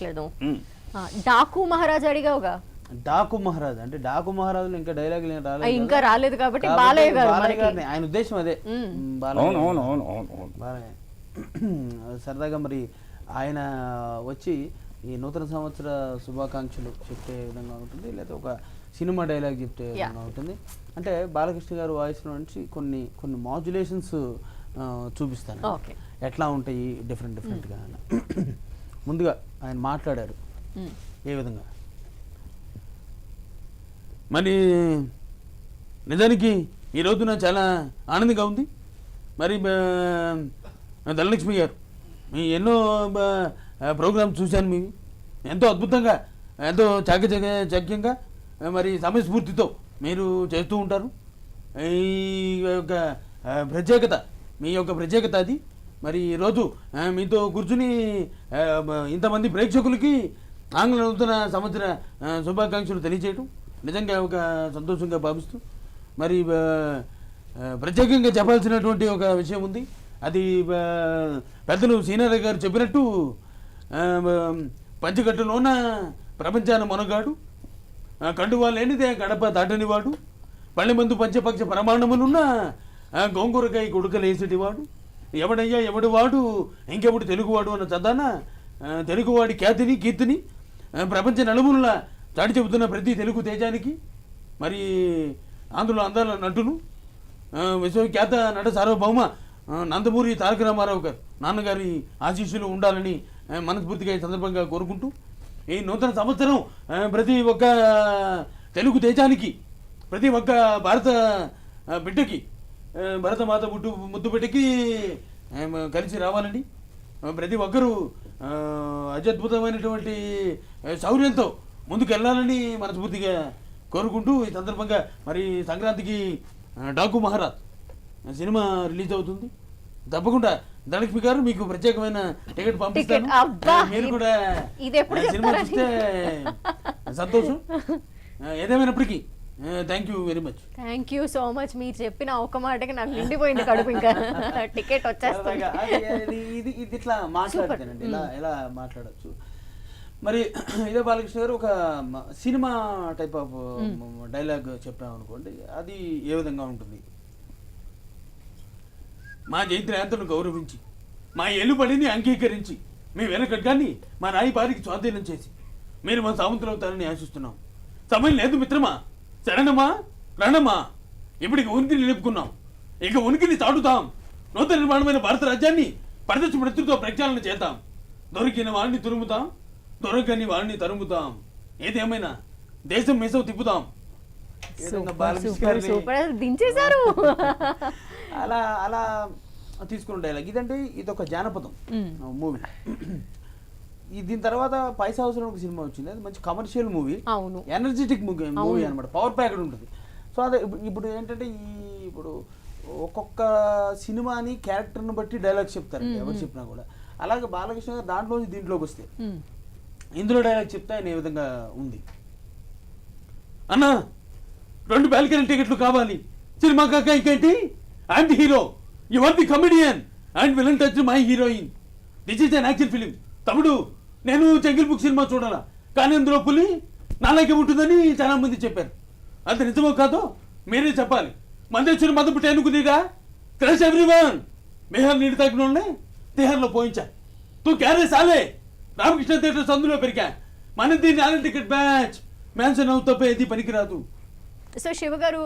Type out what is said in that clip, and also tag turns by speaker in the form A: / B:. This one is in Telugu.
A: లేదు. డాకు మహారాజ్ అడిగావుగా.
B: డాకు మహారాజ్ అంటే డాకు మహారాజులు ఇంకా డైలాగ్
A: ఇంకా రాలేదు కాబట్టి బాలయ్య గారు
B: ఆయన ఉద్దేశం అదే. బాలయ్య సరదాగా మరి ఆయన వచ్చి ఈ నూతన సంవత్సర శుభాకాంక్షలు చెప్పే విధంగా ఉంటుంది, లేదా ఒక సినిమా డైలాగ్ చెప్తే విధంగా ఉంటుంది. అంటే బాలకృష్ణ గారు వాయిస్లో నుంచి కొన్ని కొన్ని మాడ్యులేషన్స్ చూపిస్తాను, ఎట్లా ఉంటాయి డిఫరెంట్గా. ముందుగా ఆయన మాట్లాడారు ఏ విధంగా, మరి నిజానికి ఈ రోజున చాలా ఆనందంగా ఉంది. మరి ధనలక్ష్మి గారు మీ ఎన్నో ప్రోగ్రామ్స్ చూశాను, మీవి ఎంతో అద్భుతంగా, ఎంతో చాకచక్యంగా, మరి సమయస్ఫూర్తితో మీరు చేస్తూ ఉంటారు. ఈ యొక్క ప్రత్యేకత, మీ యొక్క ప్రత్యేకత అది. మరి ఈరోజు మీతో కూర్చుని ఇంతమంది ప్రేక్షకులకి ఆంగ్ల నూతన సంవత్సర శుభాకాంక్షలు తెలియజేయడం నిజంగా ఒక సంతోషంగా భావిస్తూ, మరి ప్రత్యేకంగా చెప్పాల్సినటువంటి ఒక విషయం ఉంది. అది పెద్దలు సీనియర్ గారు చెప్పినట్టు, పంచగట్టులోన ప్రపంచాన్ని మొనగాడు, కండువా లేనిదే గడప దాటనివాడు, పల్లెమందు పంచపక్ష ప్రమాణములున్న గోంగూరకాయ కొడుకలేసేటివాడు, ఎవడయ్యా ఎవడు వాడు ఇంకెవడు తెలుగువాడు అన్న చదాన తెలుగువాడి ఖ్యాతిని కీర్తిని ప్రపంచ నలుమూలలా చాటి చెబుతున్న ప్రతి తెలుగు తేజానికి, మరి ఆంధ్రుల అందాల నటులు, విశ్వఖ్యాత నట సార్వభౌమ నందమూరి తారక రామారావు గారు నాన్నగారి ఆశీస్సులు ఉండాలని మనస్ఫూర్తిగా ఈ సందర్భంగా కోరుకుంటూ, ఈ నూతన సంవత్సరం ప్రతి ఒక్క తెలుగు దేశానికి, ప్రతి ఒక్క భారత బిడ్డకి, భరతమాత ముద్దు బిడ్డకి కలిసి రావాలని, ప్రతి ఒక్కరూ అత్యద్భుతమైనటువంటి శౌర్యంతో ముందుకు వెళ్ళాలని మనస్ఫూర్తిగా కోరుకుంటూ, ఈ సందర్భంగా మరి సంక్రాంతికి డాకు మహారాజ్ సినిమా రిలీజ్ అవుతుంది. తప్పకుండా ధనలక్ష్మి గారు మీకు ప్రత్యేకమైన టికెట్ పంపిస్తాను, మీరు కూడా సినిమా చూస్తే సంతోషం. ఏదేమైనప్పటికీ thank you very much.
A: Thank you so much. మీరు చెప్పిన ఒక మాటకి నాకు నిండిపోయింది కడుపు. ఇంకా టికెట్ వచ్చేస్తుంది.
B: ఇది ఇట్లా మాట్లాడతానండి, ఎలా మాట్లాడచ్చు. మరి ఇదే బాలకృష్ణ గారు ఒక సినిమా టైప్ ఆఫ్ డైలాగ్ చెప్పామనుకోండి, అది ఏ విధంగా ఉంటుంది. మా జైత్రయాంతను గౌరవించి, మా ఏలుబడిని అంగీకరించి, మీ వెనకడ్గాన్ని మా రాయి బారికి స్వాధీనం చేసి మీరు మా సామంతులవుతారని ఆశిస్తున్నాం. సమయం లేదు మిత్రమా, శరణమా రణమా, ఇప్పటికి ఉనికిని నిలుపుకున్నాం, ఇక ఉనికిని చాటుతాం. నూతన నిర్మాణమైన భారత రాజ్యాన్ని పరదర్శి మృత్యుతో ప్రక్షాళన చేద్దాం. దొరికిన వాడిని తురుముతాం, దొరకని వాడిని తరుముతాం. ఏదేమైనా దేశం మీసం తిప్పుతాం. అలా అలా తీసుకున్న డైలాగ్ ఇదంటే, ఇది ఒక జానపదం మూవీ. దీని తర్వాత పైసా అవసరం ఒక సినిమా వచ్చింది, అది మంచి కమర్షియల్ మూవీ, ఎనర్జెటిక్ మూవీ అనమాట, పవర్ ప్యాక్డ్ ఉంటుంది. సో అదే ఇప్పుడు ఏంటంటే, ఇప్పుడు ఒక్కొక్క సినిమాని క్యారెక్టర్ని బట్టి డైలాగ్స్ చెప్తారు ఎవరు చెప్పినా కూడా. అలాగే బాలకృష్ణ గారు దాంట్లోంచి దీంట్లోకి వస్తే ఇందులో డైలాగ్ చెప్తే ఆయన ఏ విధంగా ఉంది. అన్నా 2 బాల్కనీ టికెట్లు కావాలి, సినిమా కాక ఇంకేంటి, I'm the hero, you are the comedian and villain touch my heroine, this is an action film. తమ్ముడు నేను జంగిల్ బుక్ సినిమా చూడాలా, కానీ అందులో పులి నాలాగే ఉంటుందని చాలా మంది చెప్పారు. అది నిజమో కాదో మీరే చెప్పాలి. మందేశ్వరి మద పుట్టి అనుకునేదా, క్రష్ ఎవ్రీవన్, బీహార్ నీటి తగ్గిన తిహార్లో పోయించా, తూ క్యారే సాలే, రామకృష్ణ థియేటర్స్ అందులో పెరిగా, మన దీన్ని టికెట్ బ్యాచ్ మ్యాన్షన్ అవుతాపే ఏది పనికిరాదు.
A: సో శివ గారు